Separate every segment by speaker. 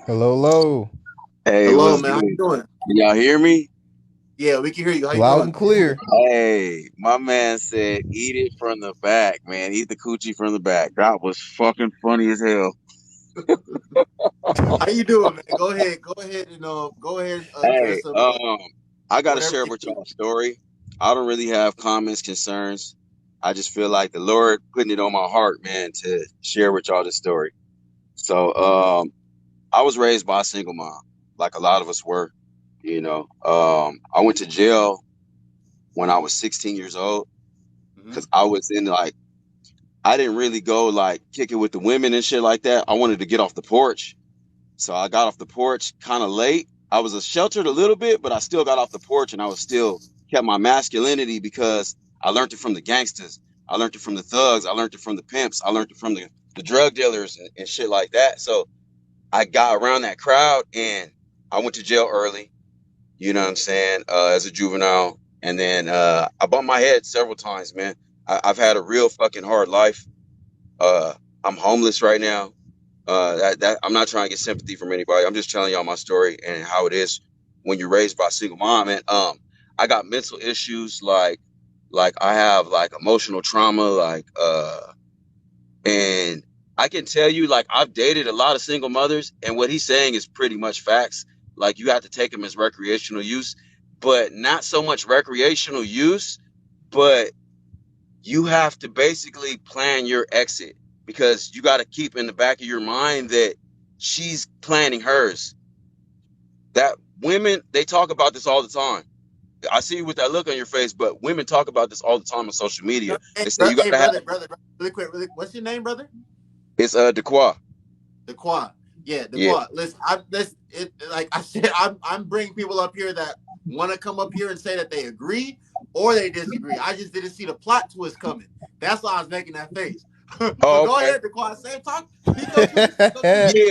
Speaker 1: Hello, hello.
Speaker 2: Hey,
Speaker 3: Hello,
Speaker 2: what's
Speaker 3: man. How you
Speaker 2: good?
Speaker 3: doing?
Speaker 2: Can y'all hear me?
Speaker 3: Yeah, we can hear you. How you
Speaker 1: Loud
Speaker 3: doing?
Speaker 1: and clear.
Speaker 2: Hey, my man said, eat it from the back, man. Eat the coochie from the back. That was fucking funny as hell.
Speaker 3: How you doing, man? Go ahead and
Speaker 2: Hey,
Speaker 3: address
Speaker 2: I gotta
Speaker 3: whatever
Speaker 2: share
Speaker 3: you
Speaker 2: with
Speaker 3: feel.
Speaker 2: y'all a story. I don't really have comments, concerns. I just feel like the Lord putting it on my heart, man, to share with y'all this story. So, I was raised by a single mom, like a lot of us were. I went to jail when I was 16 years old
Speaker 3: Hmm.
Speaker 2: because I was in like I didn't really go like kick it with the women and shit like that. I wanted to get off the porch. So I got off the porch kind of late. I was sheltered a little bit, but I still got off the porch and I was still kept my masculinity because I learned it from the gangsters. I learned it from the thugs. I learned it from the pimps. I learned it from the drug dealers and shit like that. So I got around that crowd and I went to jail early, you know what I'm saying, as a juvenile. And then I bumped my head several times, man. I've had a real fucking hard life. uh, I'm homeless right now. That I'm not trying to get sympathy from anybody. I'm just telling y'all my story and how it is when you're raised by a single mom. And I got mental issues like I have like emotional trauma, and I can tell you like I've dated a lot of single mothers, and what he's saying is pretty much facts. Like you have to take them as recreational use, but not so much recreational use, but you have to basically plan your exit because you got to keep in the back of your mind that she's planning hers. That women, they talk about this all the time. I see you with that look on your face, but women talk about this all the time on social media. They say you got
Speaker 3: Hey,
Speaker 2: to have
Speaker 3: brother, really quick, what's your name, brother?
Speaker 2: it's Dequa.
Speaker 3: Daquan. Yeah,
Speaker 2: Yeah.
Speaker 3: Daquan. Like I said, I'm bringing people up here that want to come up here and say that they agree or they disagree. I just didn't see the plot twist coming. That's why I was making that face. So
Speaker 2: Oh,
Speaker 3: go
Speaker 2: okay.
Speaker 3: ahead, Daquan. Say talk. Speak your truth. Speak your truth.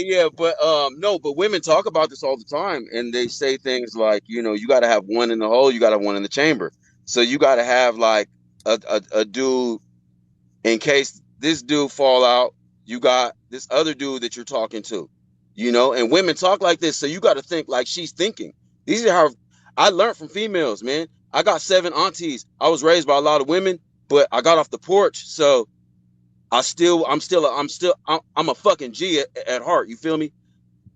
Speaker 2: Yeah. But no, but women talk about this all the time, and they say things like, you got to have one in the hole, you got to have one in the chamber. So you got to have like a dude in case this dude fall out, you got this other dude that you're talking to, and women talk like this. So you got to think like she's thinking. These are how I learned from females, man. I got seven aunties. I was raised by a lot of women, but I got off the porch. So I'm a fucking G at heart. You feel me?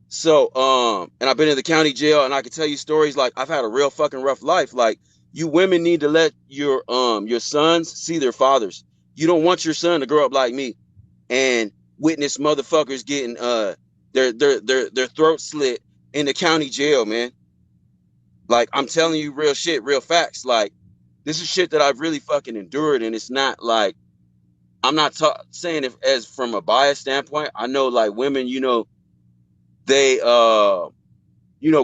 Speaker 2: So, and I've been in the county jail and I can tell you stories like I've had a real fucking rough life. Like you women need to let your sons see their fathers. You don't want your son to grow up like me and witness motherfuckers getting their throat slit in the county jail, man. Like I'm telling you real shit, real facts. Like this is shit that I've really fucking endured, and it's not like I'm not saying if as from a bias standpoint. I know like women, they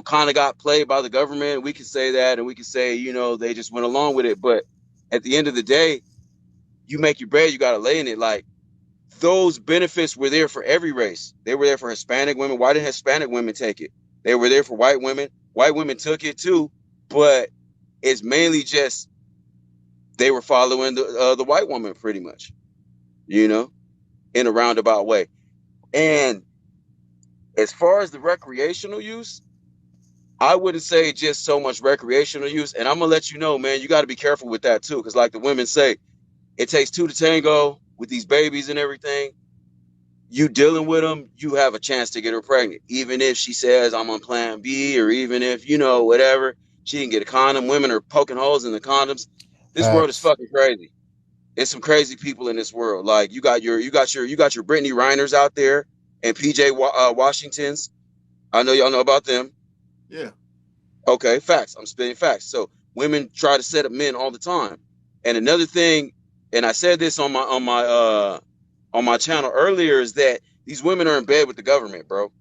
Speaker 2: kind of got played by the government. We can say that, and we can say, they just went along with it. But at the end of the day, you make your bed, you got to lay in it. Like those benefits were there for every race. They were there for Hispanic women. Why didn't Hispanic women take it? They were there for white women. White women took it too, but it's mainly just they were following the white woman pretty much, you know, in a roundabout way. And as far as the recreational use, I wouldn't say just so much recreational use. And I'm gonna let you know, man, you got to be careful with that too, because like the women say, it takes two to tango with these babies and everything. You dealing with them, you have a chance to get her pregnant, even if she says I'm on Plan B, or even if whatever she can get a condom. Women are poking holes in the condoms. This world is
Speaker 1: Facts.
Speaker 2: fucking crazy. There's some crazy people in this world. Like you got your Brittany Reiners out there and PJ Washingtons. I know y'all know about them.
Speaker 3: Yeah.
Speaker 2: Okay, facts. I'm spitting facts. So women try to set up men all the time. And another thing, and I said this on my channel earlier, is that these women are in bed with the government, bro.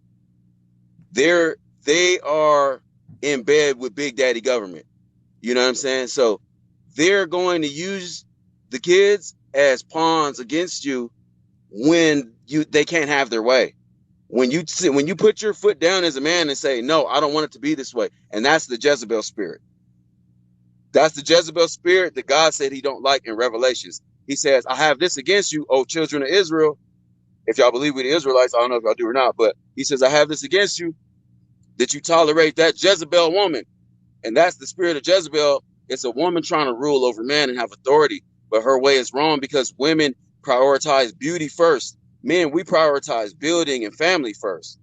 Speaker 2: They are in bed with Big Daddy government. You know what I'm saying? So they're going to use the kids as pawns against you when they can't have their way. When you put your foot down as a man and say, no, I don't want it to be this way. And that's the Jezebel spirit. That's the Jezebel spirit that God said he don't like in Revelations. He says, I have this against you, O children of Israel. If y'all believe we the Israelites, I don't know if y'all do or not, but He says, I have this against you, that you tolerate that Jezebel woman. And that's the spirit of Jezebel. It's a woman trying to rule over man and have authority. But her way is wrong because women prioritize beauty first. Men, we prioritize building and family first.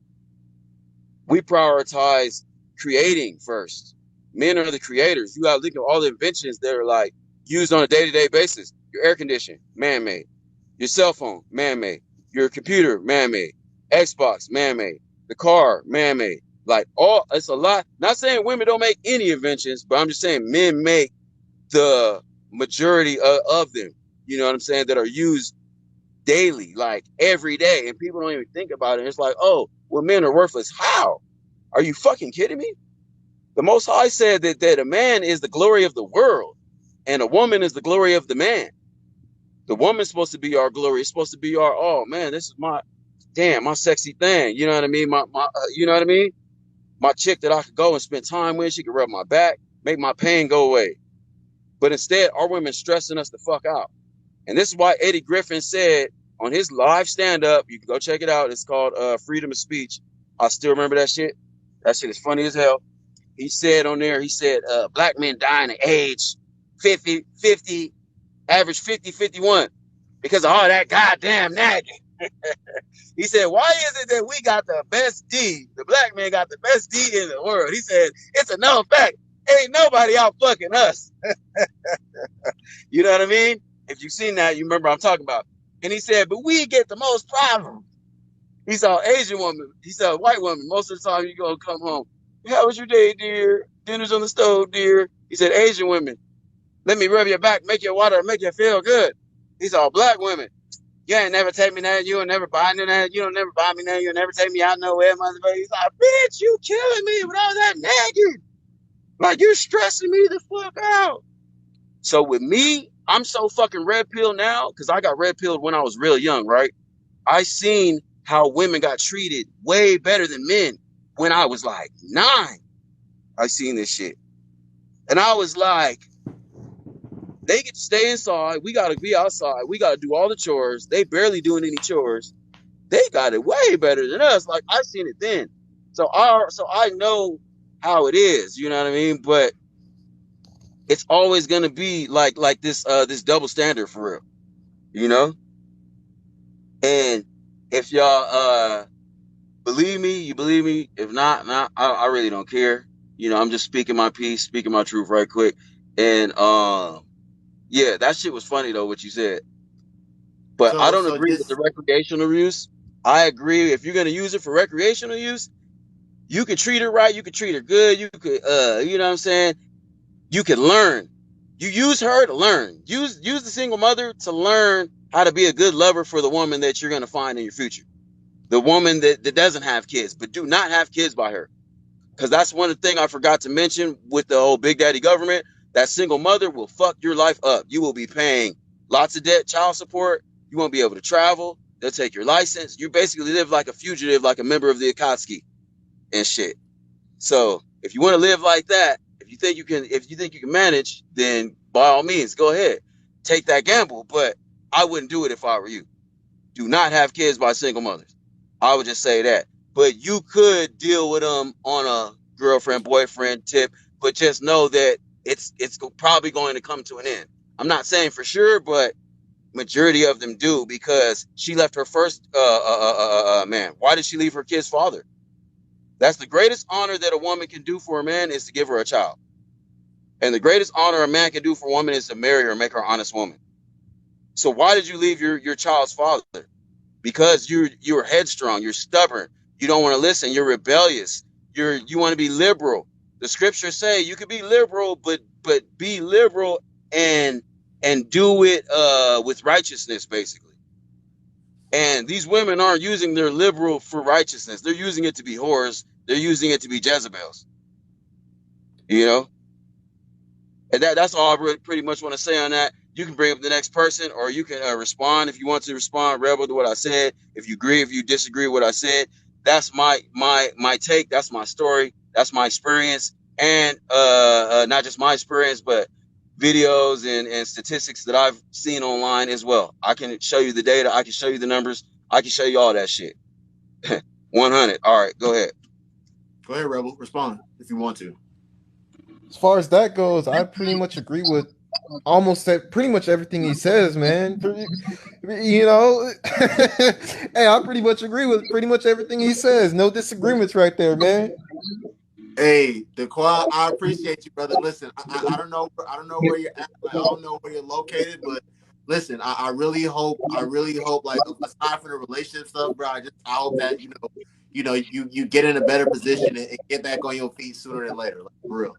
Speaker 2: We prioritize creating first. Men are the creators. You got to look at all the inventions that are like used on a day-to-day basis. Your air conditioner, man-made. Your cell phone, man-made. Your computer, man-made. Xbox, man-made. The car, man-made. Like it's a lot. Not saying women don't make any inventions, but I'm just saying men make the majority of them. You know what I'm saying? That are used daily, like every day, and people don't even think about it. It's like, oh, well, men are worthless. How? Are you fucking kidding me? The Most High said that a man is the glory of the world, and a woman is the glory of the man. The woman's supposed to be our glory. It's supposed to be our, oh man, this is my sexy thing. You know what I mean? You know what I mean? My chick that I could go and spend time with. She could rub my back, make my pain go away. But instead, our women stressing us the fuck out. And this is why Eddie Griffin said on his live stand-up, you can go check it out. It's called Freedom of Speech. I still remember that shit. That shit is funny as hell. He said on there, black men dying at age 50, average 50, 51 because of all that goddamn nagging. He said, why is it that we got the best D? The black man got the best D in the world. He said, it's a known fact. Ain't nobody out fucking us. You know what I mean? If you've seen that, you remember I'm talking about. And he said, but we get the most problems. He saw an Asian woman. He saw a white woman. Most of the time you go come home. How was your day, dear? Dinner's on the stove, dear. He said, Asian women, let me rub your back, make your water, make you feel good. He saw black women. You ain't never take me there. You will never buy me there. You don't never buy me there. You'll never take me out nowhere, motherfucker. He's like, bitch, you killing me with all that nagging. Like, you're stressing me the fuck out. So with me, I'm so fucking red pill now because I got red pilled when I was real young, right? I seen how women got treated way better than men when I was like 9. I seen this shit. And I was like, they get to stay inside. We got to be outside. We got to do all the chores. They barely doing any chores. They got it way better than us. Like, I seen it then. So I know how it is, you know what I mean? But it's always going to be like this double standard for real, you know? And if y'all believe me, you believe me. If not, I really don't care. You know, I'm just speaking my piece, speaking my truth right quick. And yeah, that shit was funny though, what you said. But I don't agree with the recreational use. I agree if you're gonna use it for recreational use, you can treat her right, you can treat her good, you could you know what I'm saying? You can learn. You use her to learn. Use the single mother to learn how to be a good lover for the woman that you're gonna find in your future. The woman that doesn't have kids, but do not have kids by her. Because that's one thing I forgot to mention with the whole Big Daddy government. That single mother will fuck your life up. You will be paying lots of debt, child support. You won't be able to travel. They'll take your license. You basically live like a fugitive, like a member of the Akatsuki and shit. So if you want to live like that, if you think you can manage, then by all means, go ahead. Take that gamble. But I wouldn't do it if I were you. Do not have kids by single mothers. I would just say that. But you could deal with them on a girlfriend, boyfriend tip, but just know that it's probably going to come to an end. I'm not saying for sure, but majority of them do because she left her first man. Why did she leave her kid's father? That's the greatest honor that a woman can do for a man is to give her a child. And the greatest honor a man can do for a woman is to marry her and make her an honest woman. So why did you leave your child's father? Because you're headstrong, you're stubborn, you don't want to listen, you're rebellious, you want to be liberal. The scriptures say you could be liberal, but be liberal and do it with righteousness, basically. And these women aren't using their liberal for righteousness. They're using it to be whores. They're using it to be Jezebels. You know? And that's all I really pretty much want to say on that. You can bring up the next person, or you can respond if you want to respond, rebel to what I said. If you agree, if you disagree with what I said, that's my take. That's my story. That's my experience, and not just my experience, but videos and statistics that I've seen online as well. I can show you the data. I can show you the numbers. I can show you all that shit. 100. All right, go ahead.
Speaker 3: Go ahead, Rebel. Respond if you want to.
Speaker 1: As far as that goes, I pretty much agree with almost pretty much everything he says, man. You know, hey, I pretty much agree with pretty much everything he says. No disagreements right there, man.
Speaker 3: Hey, Dequan, I appreciate you, brother. Listen, I I don't know where you're at. Like, I don't know where you're located, but listen, I really hope, like, aside from the relationship stuff, bro, I hope that you get in a better position and get back on your feet sooner than later, like, for real.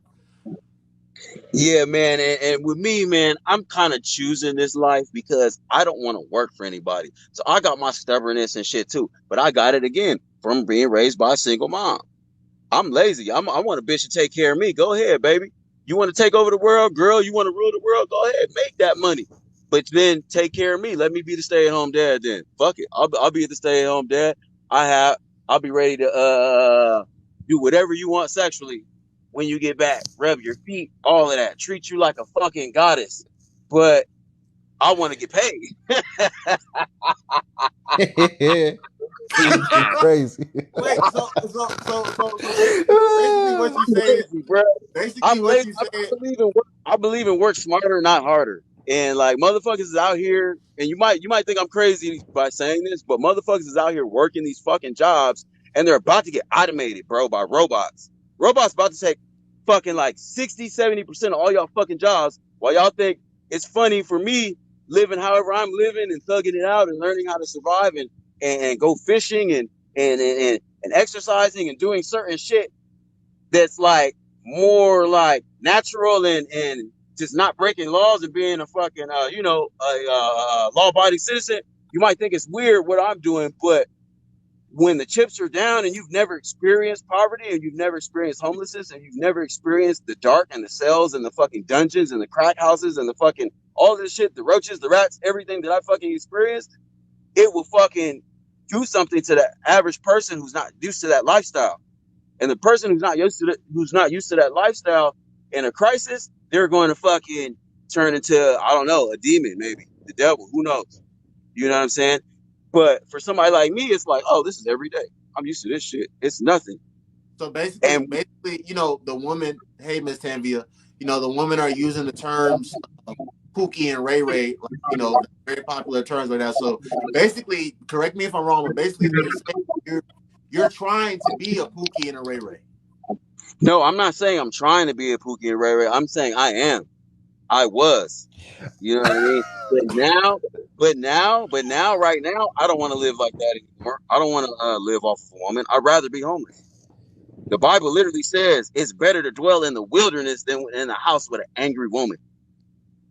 Speaker 2: Yeah, man, and with me, man, I'm kind of choosing this life because I don't want to work for anybody. So I got my stubbornness and shit too, but I got it again from being raised by a single mom. I'm lazy. I want a bitch to take care of me. Go ahead, baby. You want to take over the world, girl? You want to rule the world? Go ahead, make that money. But then take care of me. Let me be the stay-at-home dad. Then fuck it. I'll be the stay-at-home dad. I have. I'll be ready to do whatever you want sexually when you get back. Rub your feet, all of that. Treat you like a fucking goddess. But I want to get paid.
Speaker 1: Crazy.
Speaker 3: Wait, basically what you saying,
Speaker 2: Lazy, bro.
Speaker 3: basically
Speaker 2: I'm
Speaker 3: what
Speaker 2: lazy.
Speaker 3: you
Speaker 2: I
Speaker 3: saying.
Speaker 2: believe in work. I believe in work smarter, not harder. And like motherfuckers is out here, and you might think I'm crazy by saying this, but motherfuckers is out here working these fucking jobs, and they're about to get automated, bro, by robots. Robots about to take fucking like 60, 70% of all y'all fucking jobs, while y'all think it's funny for me living however I'm living and thugging it out and learning how to survive and go fishing and exercising and doing certain shit that's like more like natural and just not breaking laws and being a fucking law abiding citizen. You might think it's weird what I'm doing, but when the chips are down and you've never experienced poverty and you've never experienced homelessness and you've never experienced the dark and the cells and the fucking dungeons and the crack houses and the fucking all this shit, the roaches, the rats, everything that I fucking experienced, it will fucking do something to the average person who's not used to that lifestyle. And the person who's not used to that lifestyle in a crisis, they're going to fucking turn into, I don't know, a demon, maybe the devil, who knows? You know what I'm saying? But for somebody like me, it's like, oh, this is every day. I'm used to this shit. It's nothing.
Speaker 3: So
Speaker 2: And
Speaker 3: basically, the woman, hey, Miss Tanvia, the women are using the terms Pookie and Ray Ray, like, very popular terms like that. So basically, correct me if I'm wrong, but basically you're saying you're trying to be a Pookie and a Ray Ray.
Speaker 2: no, I'm not saying I'm trying to be a Pookie and Ray Ray. I'm saying I am. I was. You know what I mean? But now, right now, I don't want to live like that anymore. I don't want to live off of a woman. I'd rather be homeless. The Bible literally says it's better to dwell in the wilderness than in a house with an angry woman.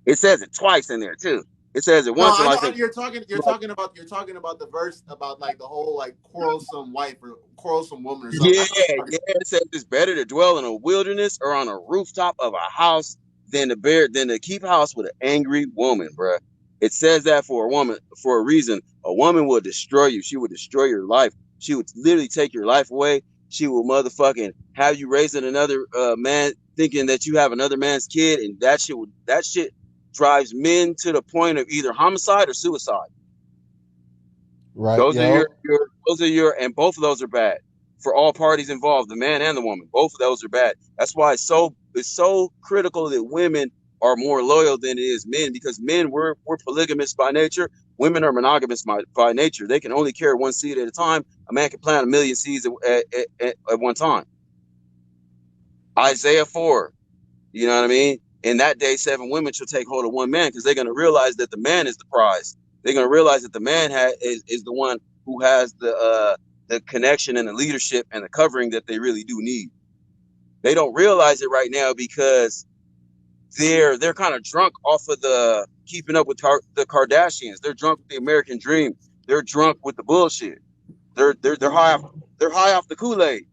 Speaker 2: It says it twice in there too. It says it
Speaker 3: No,
Speaker 2: once in
Speaker 3: I
Speaker 2: like
Speaker 3: know you're talking about the verse about like the whole like quarrelsome wife or quarrelsome woman or something.
Speaker 2: yeah, yeah. It says it's better to dwell in a wilderness or on a rooftop of a house than to keep house with an angry woman, bruh. It says that for a woman for a reason. A woman will destroy you. She will destroy your life. She would literally take your life away. She will motherfucking have you raising another man, thinking that you have another man's kid, and that shit drives men to the point of either homicide or suicide.
Speaker 1: Right,
Speaker 2: Those are your,
Speaker 1: yo.
Speaker 2: your those are your and both of those are bad for all parties involved, the man and the woman. Both of those are bad. That's why it's so critical that women are more loyal than it is men, because men we're polygamous by nature. Women are monogamous by nature. They can only carry one seed at a time. A man can plant a million seeds at one time. Isaiah 4. You know what I mean? In that day, 7 women shall take hold of one man, because they're going to realize that the man is the prize. They're going to realize that the man is the one who has the connection and the leadership and the covering that they really do need. They don't realize it right now because they're kind of drunk off of the keeping up with the Kardashians. They're drunk with the American dream. They're drunk with the bullshit. They're high off the Kool-Aid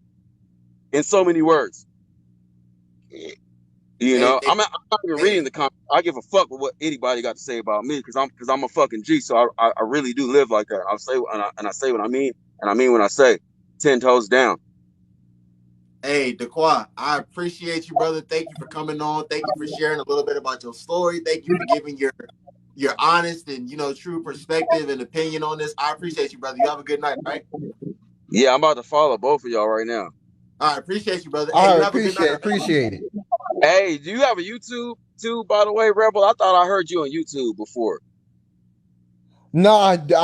Speaker 2: in so many words.
Speaker 3: Hey,
Speaker 2: I'm not even reading
Speaker 3: hey,
Speaker 2: the comments. I give a fuck with what anybody got to say about me, because I'm a fucking G. So I really do live like that. I say what I mean, and I mean what I say. 10 toes down.
Speaker 3: hey, Dequa, I appreciate you, brother. Thank you for coming on. Thank you for sharing a little bit about your story. Thank you for giving your honest and true perspective and opinion on this. I appreciate you, brother. You have a good night, all right?
Speaker 2: Yeah, I'm about to follow both of y'all right now.
Speaker 3: All right, appreciate you, brother. Hey,
Speaker 1: All
Speaker 3: you
Speaker 1: right,
Speaker 3: have a good night.
Speaker 1: appreciate it.
Speaker 2: Hey, do you have a YouTube too, by the way, Rebel? I thought I heard you on YouTube before.
Speaker 1: No, I do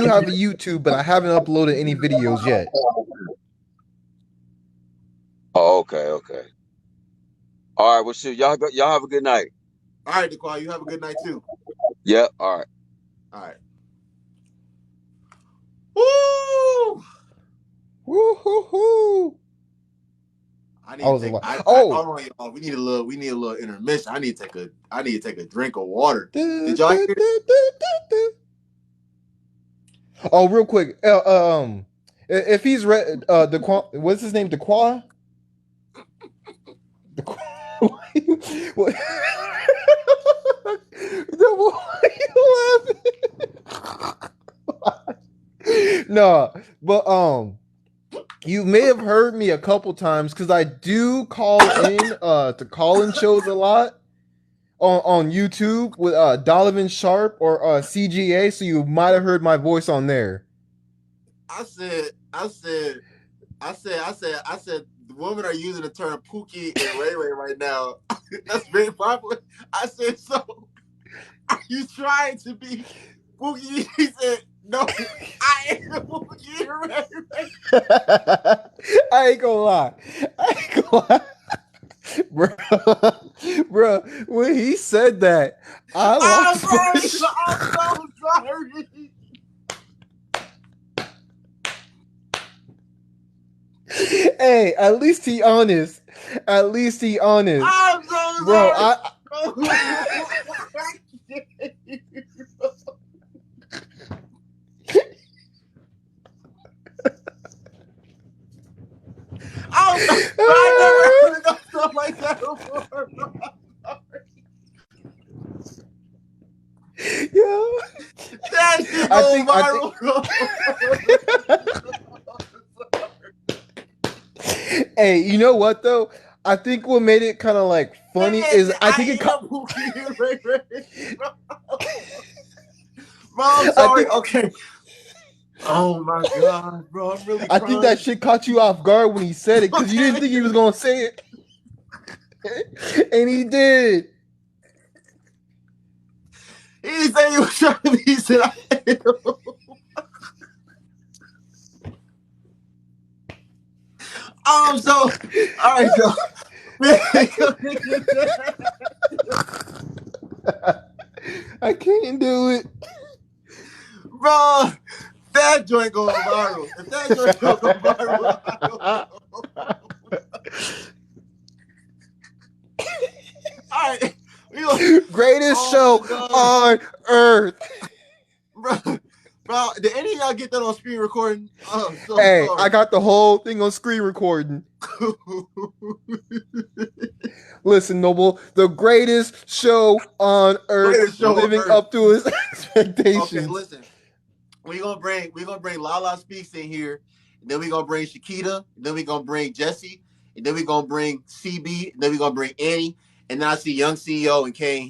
Speaker 1: have a YouTube, but I haven't uploaded any videos yet.
Speaker 2: Oh, okay. All right, well, shit, y'all have a good night.
Speaker 3: All right, Daquan, you have a good night too.
Speaker 2: Yep, all right.
Speaker 3: All right. Woo!
Speaker 1: Woo hoo hoo!
Speaker 3: I
Speaker 1: I
Speaker 3: need to
Speaker 1: was a
Speaker 3: take.
Speaker 1: lot.
Speaker 3: I
Speaker 1: Oh,
Speaker 3: hold on, y'all. We need a little intermission. I need to take a drink of water.
Speaker 1: Du-
Speaker 3: Did y'all
Speaker 1: du-
Speaker 3: hear?
Speaker 1: du- du- du- du. Oh, real quick. If he's what's his name? Dequa? Dequa? What? Why are you laughing? No, but you may have heard me a couple times because I do call in to call in shows a lot on YouTube with Donovan Sharp or CGA, so you might have heard my voice on there.
Speaker 3: I said. The women are using the term Pookie and Ray Ray right now. That's very popular. I said, so are you trying to be Pookie? He said, no, I am Pookie and Ray Ray.
Speaker 1: I ain't gonna lie. I ain't gonna lie. Bro, when he said that, I
Speaker 3: I'm
Speaker 1: lost my
Speaker 3: sorry.
Speaker 1: shit.
Speaker 3: I'm so sorry.
Speaker 1: Hey, at least he honest. At least he honest.
Speaker 3: I'm so
Speaker 1: Bro,
Speaker 3: sorry.
Speaker 1: I
Speaker 3: I never heard of stuff like that before.
Speaker 1: Yo.
Speaker 3: That shit
Speaker 1: I
Speaker 3: go
Speaker 1: think
Speaker 3: viral.
Speaker 1: Hey, you know what though? I think what made it kind of like funny
Speaker 3: Man,
Speaker 1: is I think
Speaker 3: I
Speaker 1: it
Speaker 3: am Pookie and Ray Ray. Bro, I'm
Speaker 1: I
Speaker 3: sorry.
Speaker 1: think
Speaker 3: Okay. Oh my god, bro, I'm really
Speaker 1: I think that
Speaker 3: crying.
Speaker 1: shit caught you off guard when he said it because you didn't think he was gonna say it, and he did.
Speaker 3: He didn't say he was trying to be. He said, I am. So, all right, so.
Speaker 1: I can't do it.
Speaker 3: Bro, that joint going viral. If that joint don't go viral, I don't know. All right.
Speaker 1: Greatest show on earth.
Speaker 3: Bro, did any of y'all get that on screen recording? Oh, I'm so
Speaker 1: Hey,
Speaker 3: sorry.
Speaker 1: I got the whole thing on screen recording. Listen, Noble, the greatest show on earth,
Speaker 3: Show
Speaker 1: living
Speaker 3: on earth.
Speaker 1: up to his expectations.
Speaker 3: Okay, listen. We're gonna bring Lala Speaks in here, and then we're gonna bring Shakita, and then we're gonna bring Jesse, and then we're gonna bring CB, and then we're gonna bring Annie, and then I see Young CEO and Kane